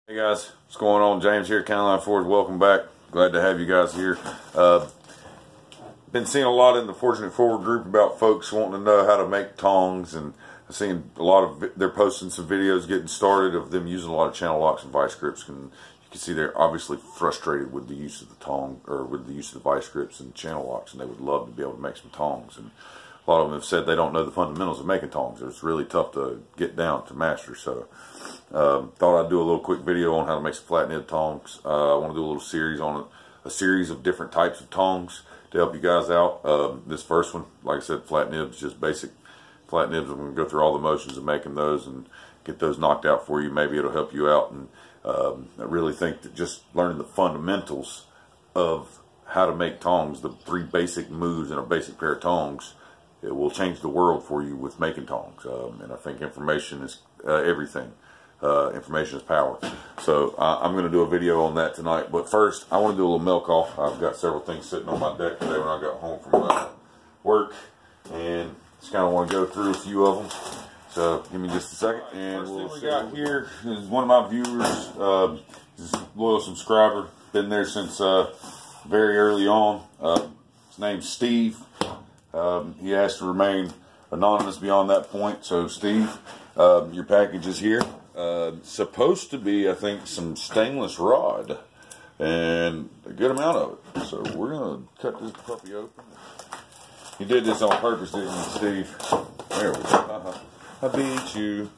Hey guys, what's going on? James here, County Forge. Welcome back. Glad to have you guys here. Been seeing a lot in the Fortunate Forward group about folks wanting to know how to make tongs, and I've seen a lot of they're posting some videos getting started of them using a lot of channel locks and vice grips. And you can see they're obviously frustrated with the use of the tong, or with the use of the vice grips and channel locks, and they would love to be able to make some tongs. And a lot of them have said they don't know the fundamentals of making tongs. It's really tough to get down to master. So thought I'd do a little quick video on how to make some flat nib tongs. I want to do a little series on it, a series of different types of tongs to help you guys out. This first one, like I said, flat nibs, just basic flat nibs. I'm going to go through all the motions of making those and get those knocked out for you. Maybe it'll help you out. And I really think that just learning the fundamentals of how to make tongs, the 3 basic moves in a basic pair of tongs, it will change the world for you with making tongs. And I think information is everything. Information is power. So I'm going to do a video on that tonight. But first, I want to do a little milk off. I've got several things sitting on my deck today when I got home from work, and just kind of want to go through a few of them. So give me just a second. And first thing we got here is one of my viewers, is a loyal subscriber, been there since very early on. His name's Steve. He has to remain anonymous beyond that point. So Steve, your package is here. Supposed to be, I think, some stainless rod, and a good amount of it. So we're gonna cut this puppy open. You did this on purpose, didn't you, Steve? There we go. I beat you.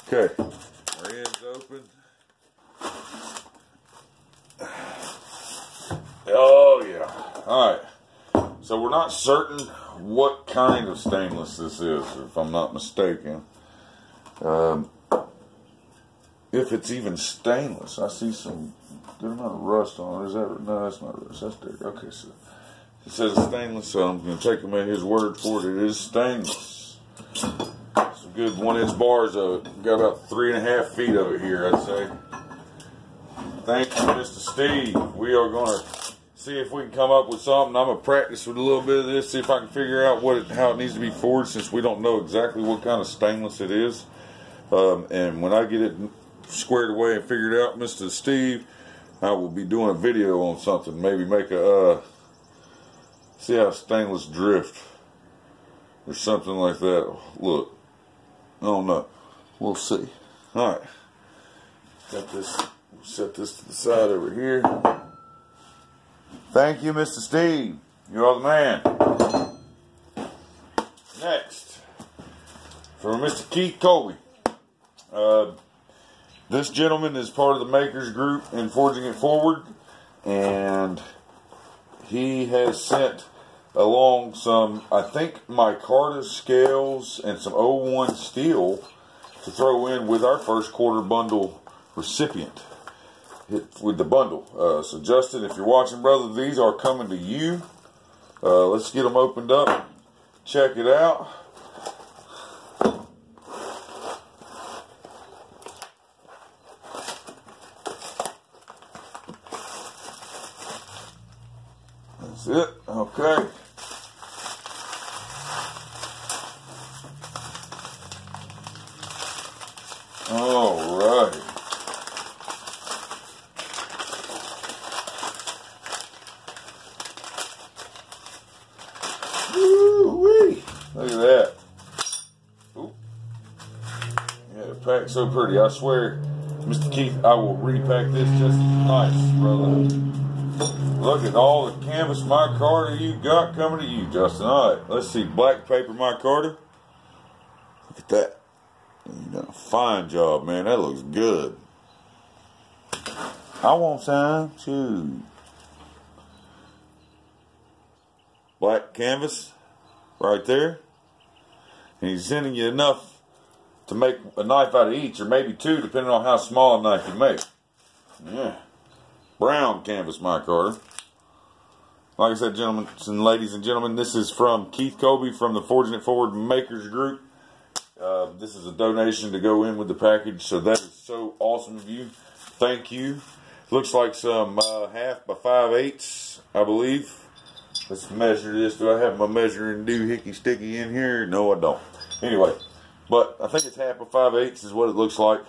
Okay, our end's open. Oh yeah. All right. So we're not certain what kind of stainless this is, if I'm not mistaken. If it's even stainless. I see some good amount of rust on it. Is that, no, that's not rust. That's dirt. Okay, so it says it's stainless, so I'm going to take him at his word for it. It is stainless. Some good 1-inch bars of it. Got about 3.5 feet of it here, I'd say. Thank you, Mr. Steve. We are going to see if we can come up with something. I'm going to practice with a little bit of this, see if I can figure out how it needs to be forged, since we don't know exactly what kind of stainless it is. And when I get it squared away and figured out, Mr. Steve, I will be doing a video on something. Maybe make a see how stainless drift or something like that. Look, I don't know. We'll see. All right, got this. We'll set this to the side over here. Thank you, Mr. Steve. You are the man. Next, from Mr. Keith Colby. This gentleman is part of the makers group in Forging It Forward, and he has sent along some, I think, micarta scales and some 01 steel to throw in with our first quarter bundle recipient with the bundle. So Justin, if you're watching, brother, these are coming to you. Let's get them opened up, check it out. That's it. Okay. All right. Woo-wee. Look at that. Ooh. Yeah, the pack's so pretty. I swear, Mr. Keith, I will repack this just nice, brother. Look at all the canvas micarta you got coming to you, Justin. All right, let's see. Black paper micarta. Look at that. You done a fine job, man. That looks good. I want some too. Black canvas right there. And he's sending you enough to make a knife out of each, or maybe 2, depending on how small a knife you make. Yeah. Brown canvas micarta. Like I said, gentlemen and ladies and gentlemen, this is from Keith Colby from the Forging It Forward Makers Group. This is a donation to go in with the package, so that is so awesome of you. Thank you. Looks like some 1/2 by 5/8, I believe. Let's measure this. Do I have my measuring doohickey sticky in here? No, I don't. Anyway, but I think it's 1/2 by 5/8 is what it looks like.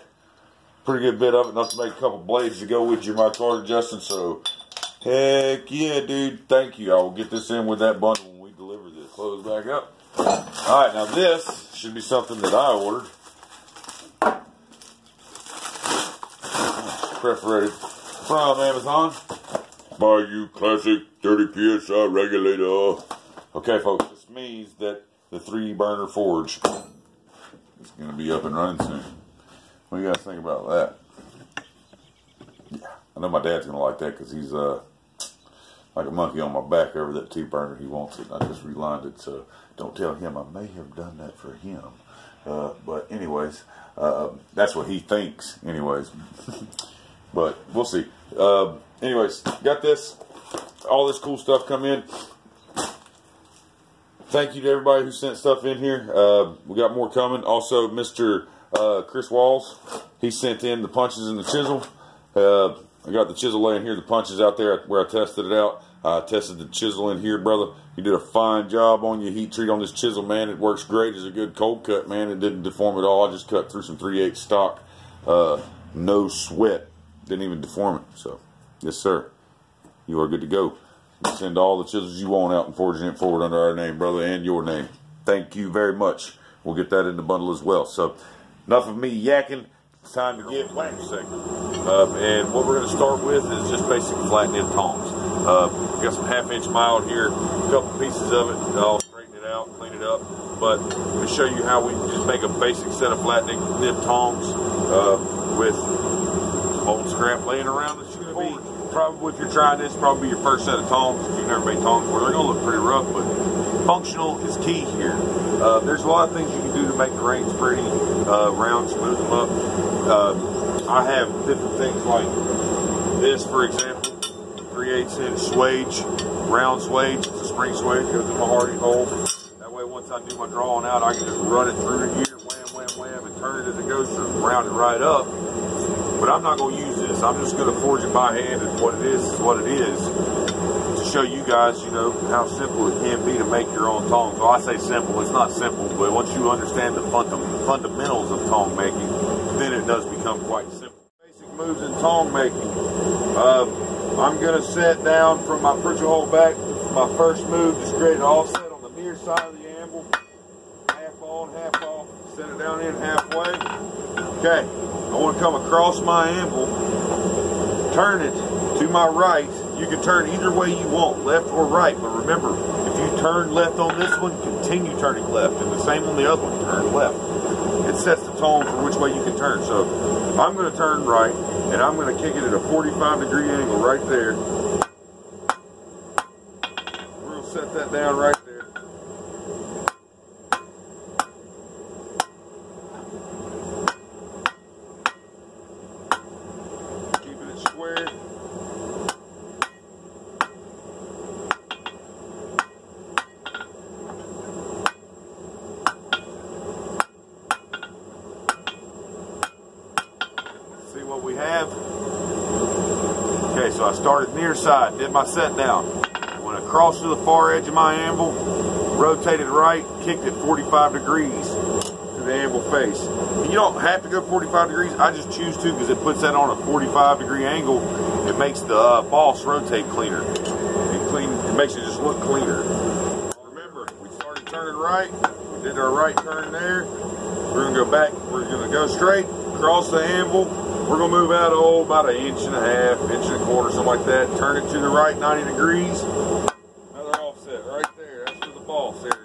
pretty good bit of it, enough to make a couple blades to go with your micarta, Justin. So, heck yeah, dude. Thank you. I will get this in with that bundle when we deliver this. Close back up. Alright, now this should be something that I ordered. Perforated from Amazon. Bayou Classic 30 PSI regulator. Okay, folks, this means that the 3-burner forge is going to be up and running soon. What do you guys think about that? Yeah, I know my dad's going to like that because he's like a monkey on my back over that 2-burner. He wants it. I just relined it, so don't tell him I may have done that for him. But anyways, that's what he thinks anyways. But we'll see. Anyways, got this. All this cool stuff come in. Thank you to everybody who sent stuff in here. We got more coming. Also, Mr. Chris Walls, he sent in the punches and the chisel. I got the chisel laying here, the punches out there where I tested it out. I tested the chisel in here, brother. You did a fine job on your heat treat on this chisel, man. It works great. It's a good cold cut, man. It didn't deform at all. I just cut through some 3/8 stock. No sweat. Didn't even deform it. So, yes, sir. You are good to go. Send all the chisels you want out and forging it forward under our name, brother, and your name. Thank you very much. We'll get that in the bundle as well. So, enough of me yakking. It's time to get flat segment. And what we're going to start with is just basic flat nib tongs. Got some 1/2-inch mild here, a couple pieces of it. I'll straighten it out, clean it up. But to show you how we just make a basic set of flat nib tongs with old scrap laying around. It's going to be probably, if you're trying this, probably your first set of tongs. If you've never made tongs before, they're going to look pretty rough, but functional is key here. There's a lot of things you can do to make the reins pretty, round, smooth them up. I have different things like this, for example, 3/8 inch swage, round swage. It's a spring swage, goes in my hardy hole. That way, once I do my drawing out, I can just run it through here, wham, wham, wham, and turn it as it goes through, round it right up. But I'm not going to use this. I'm just going to forge it by hand, and what it is what it is. To show you guys, you know, how simple it can be to make your own tongs. Well, I say simple. It's not simple, but once you understand the fundamentals of tong making, then it does become quite simple. Basic moves in tong making. I'm going to set down from my pritchel hole back. My first move, just create an offset on the near side of the anvil. Half on, half off. Set it down in halfway. Okay. I want to come across my anvil, turn it to my right. You can turn either way you want, left or right. But remember, if you turn left on this one, continue turning left. And the same on the other one, turn left. It sets the tone for which way you can turn. So I'm going to turn right, and I'm going to kick it at a 45-degree angle right there. We're going to set that down right there. See what we have? Okay, so I started near side, did my set down. Went across to the far edge of my anvil, rotated right, kicked it 45 degrees to the anvil face. You don't have to go 45 degrees, I just choose to because it puts that on a 45-degree angle. It makes the boss rotate cleaner. It makes it just look cleaner. Remember, we started turning right, we did our right turn there. We're going to go back, we're going to go straight, cross the anvil. We're going to move out about 1.5 inches, 1.25 inches, something like that. Turn it to the right 90 degrees. Another offset right there. That's for the boss area.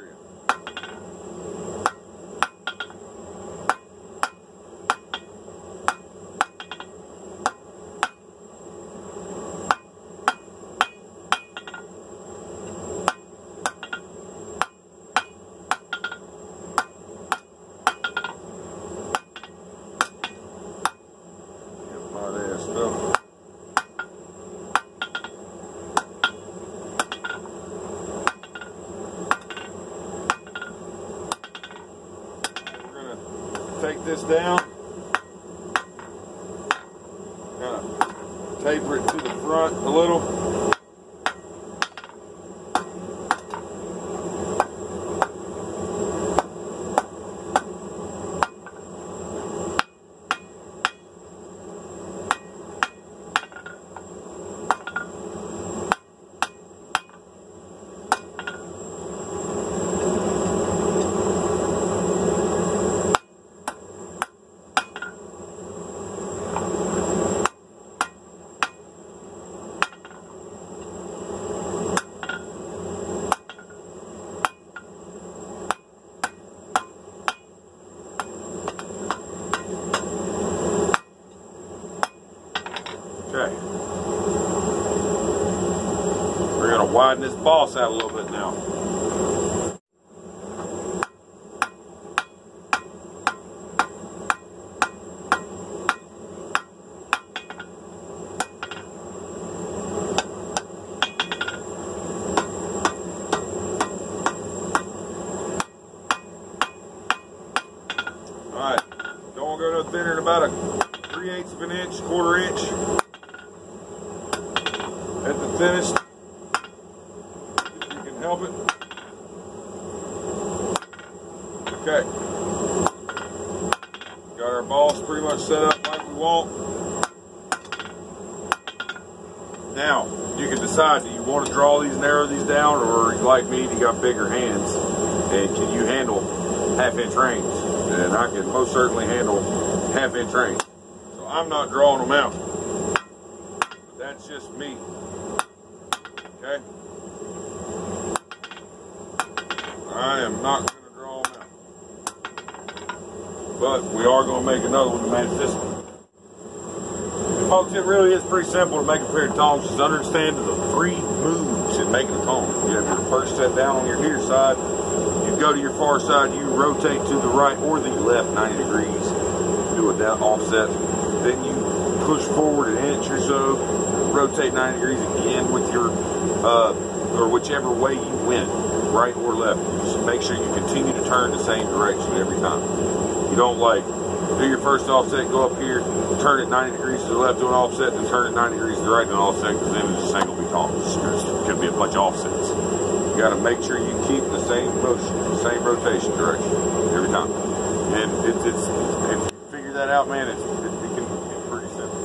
Take this down, kind of taper it to the front a little. widen this boss out a little bit now. Alright, don't want to go no thinner than about a 3/8 of an inch, 1/4 inch at the thinnest, if you can help it. Okay, got our boss pretty much set up like we want. Now, you can decide, do you want to draw these, narrow these down, or like me, you got bigger hands, and can you handle 1/2 inch rings? And I can most certainly handle 1/2 inch rings. So I'm not drawing them out. But that's just me. Okay? I am not going to draw them out. But we are going to make another one to match this one. Folks, it really is pretty simple to make a pair of tongs. Just understand the 3 moves in making a tong. You have your first set down on your here side. You go to your far side, you rotate to the right or the left 90 degrees, do a down offset. Then you push forward an inch or so, rotate 90 degrees again with your, or whichever way you went, right or left. Just make sure you continue to turn the same direction every time. You don't like do your first offset, go up here, turn it 90 degrees to the left, do an offset, then turn it 90 degrees to the right, do an offset, because then it just ain't gonna be tongs. There's gonna be a bunch of offsets. You got to make sure you keep the same motion, the same rotation direction every time. And if you figure that out, man, it can be pretty simple.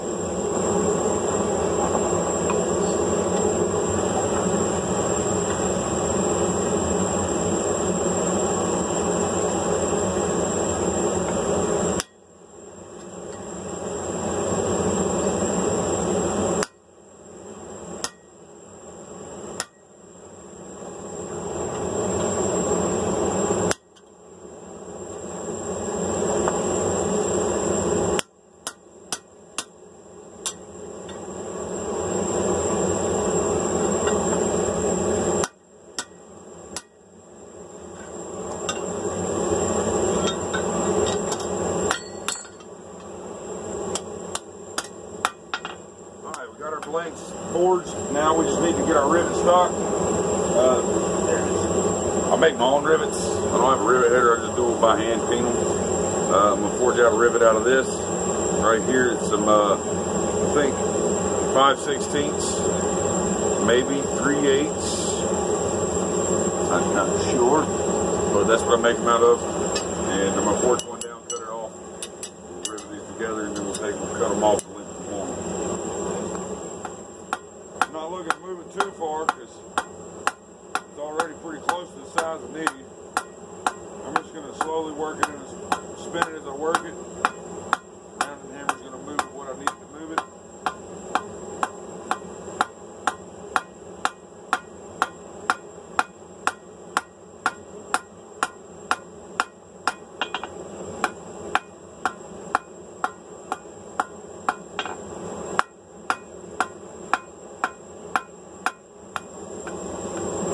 Got our blanks forged. Now we just need to get our rivet stock. There it is. I make my own rivets. I don't have a rivet header. I just do it by hand, peen them. I'm gonna forge out a rivet out of this. Right here, it's some, I think, 5/16, maybe 3/8. I'm not sure, but that's what I make them out of. And I'm gonna forge one down, cut it off. We'll rivet these together, and then we'll cut them off. Looking to move it too far because it's already pretty close to the size I need. I'm just going to slowly work it and spin it as I work it. Now the hammer's going to move it what I need to move it.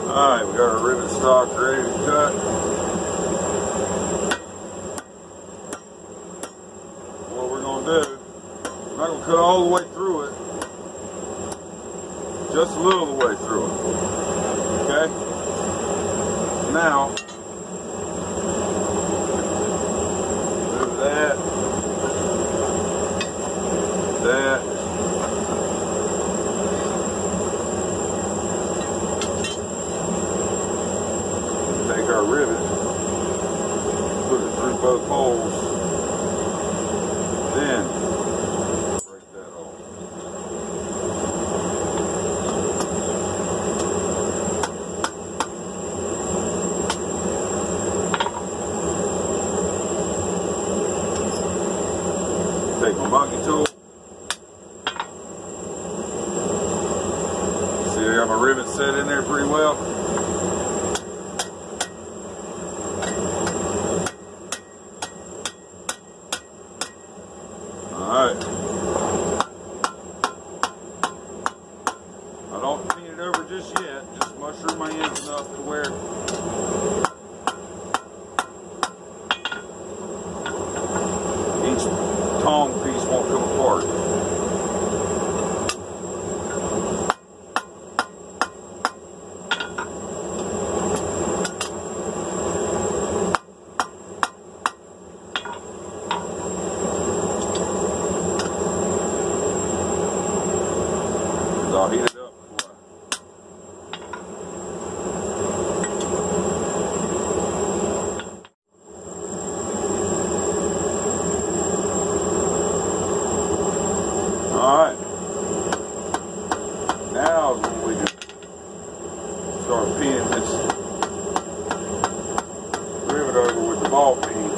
Alright, we got our rivet stock ready to cut. What we're going to do, I'm not going to cut all the way through it, just a little of the way through it. Okay? Now, move that, that. Take our rivet, put it through both holes, then break that off. Take my monkey tool. See, I got my rivet set in there pretty well. Alright. I don't paint it over just yet. Just ball peen.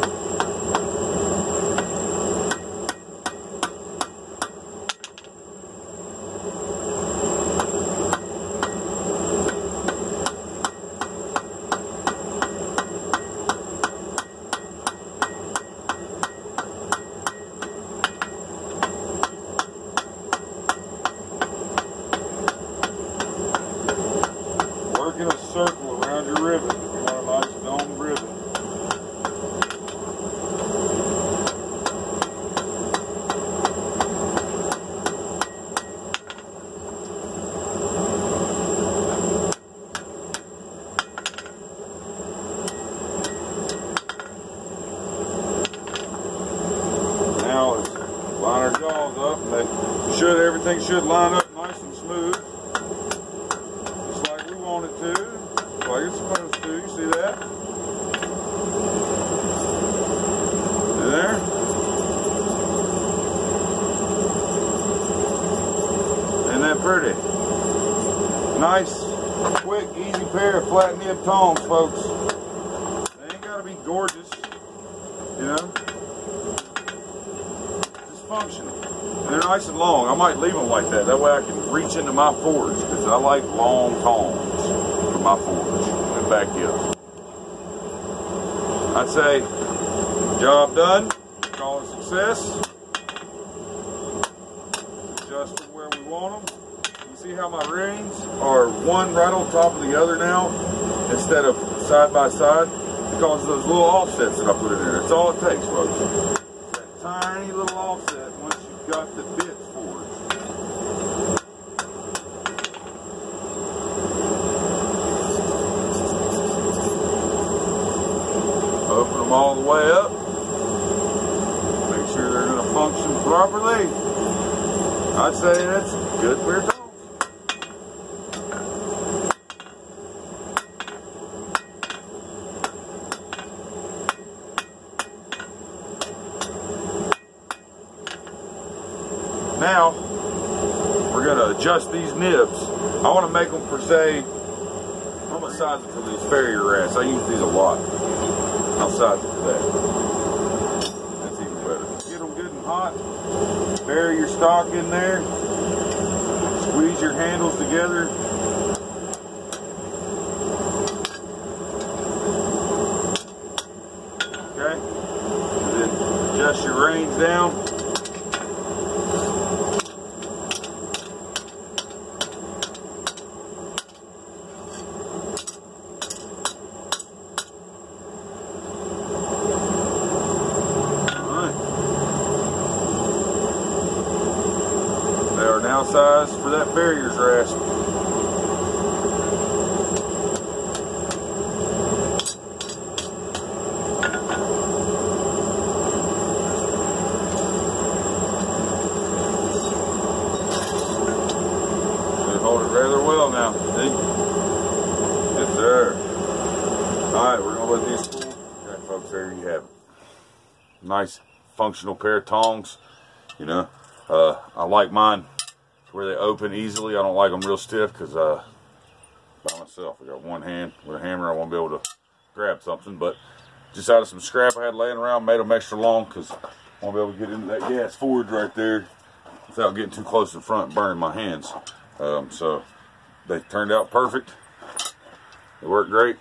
In a circle around your rivet. You want a nice dome rivet. Now let's line our jaws up. Everything should line up nice and smooth. It to, like it's supposed to. You see that? There. Isn't that pretty? Nice, quick, easy pair of flat nib tongs, folks. They ain't gotta be gorgeous, you know. Just functional. And they're nice and long. I might leave them like that. That way I can reach into my forge, because I like long tongs for my forge and back up. I'd say job done. Call it success. Adjust them where we want them. You see how my rings are one right on top of the other now instead of side by side? Because of those little offsets that I put in there. That's all it takes, folks. That tiny little offset once you've got the bits forged. Open them all the way up. Make sure they're going to function properly. I'd say that's good for your tongs. Now, we're going to adjust these nibs. I want to make them for, say, I'm going to size it for these farrier rats. I use these a lot. I'll size it for that. That's even better. Get them good and hot. Bury your stock in there. Squeeze your handles together. Okay. And then adjust your reins down. They are now sized for that farrier's rasp. They hold it rather well now. See? Yes, sir. Alright, we're going to let these cool. Okay, folks, there you have it. Nice, functional pair of tongs. You know, I like mine where they open easily. I don't like them real stiff because by myself, I got one hand with a hammer. I won't be able to grab something, but just out of some scrap I had laying around, made them extra long because I won't be able to get into that gas forge right there without getting too close to the front and burning my hands. So they turned out perfect. They work great,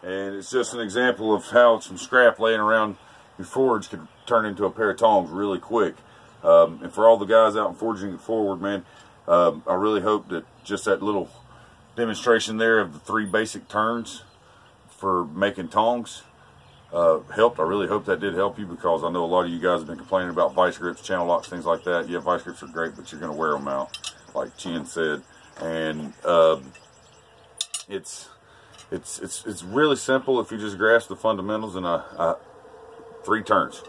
and it's just an example of how some scrap laying around your forge could turn into a pair of tongs really quick. And for all the guys out in Forging It Forward, man, I really hope that just that little demonstration there of the 3 basic turns for making tongs helped. I really hope that did help you, because I know a lot of you guys have been complaining about vice grips, channel locks, things like that. Yeah, vice grips are great, but you're going to wear them out, like Chin said. And it's really simple if you just grasp the fundamentals in 3 turns.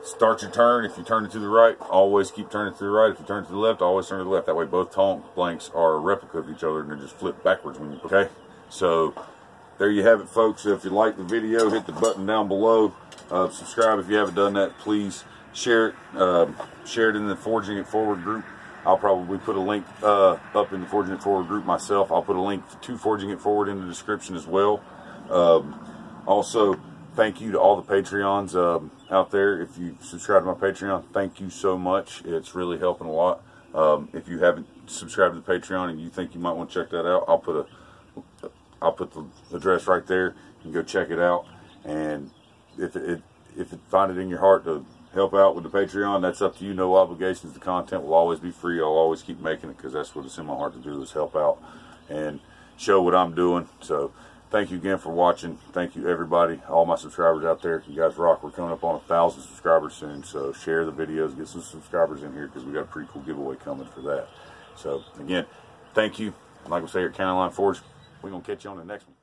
Start your turn. If you turn it to the right, always keep turning to the right. If you turn it to the left, always turn to the left. That way both tong blanks are a replica of each other and they just flip backwards when you, okay? So there you have it, folks. If you like the video, hit the button down below. Subscribe if you haven't done that. Please share it. Share it in the Forging It Forward group. I'll probably put a link up in the Forging It Forward group myself. I'll put a link to Forging It Forward in the description as well. Also, thank you to all the Patreons out there. If you subscribe to my Patreon, thank you so much. It's really helping a lot. If you haven't subscribed to the Patreon and you think you might want to check that out, I'll put the address right there. You can go check it out. And if you find it in your heart to help out with the Patreon, that's up to you. No obligations. The content will always be free. I'll always keep making it because that's what it's in my heart to do, is help out and show what I'm doing. So thank you again for watching. Thank you, everybody, all my subscribers out there. You guys rock. We're coming up on 1,000 subscribers soon, so share the videos, get some subscribers in here, because we got a pretty cool giveaway coming for that. So again, thank you. Like I say here at County Line Forge, we're going to catch you on the next one.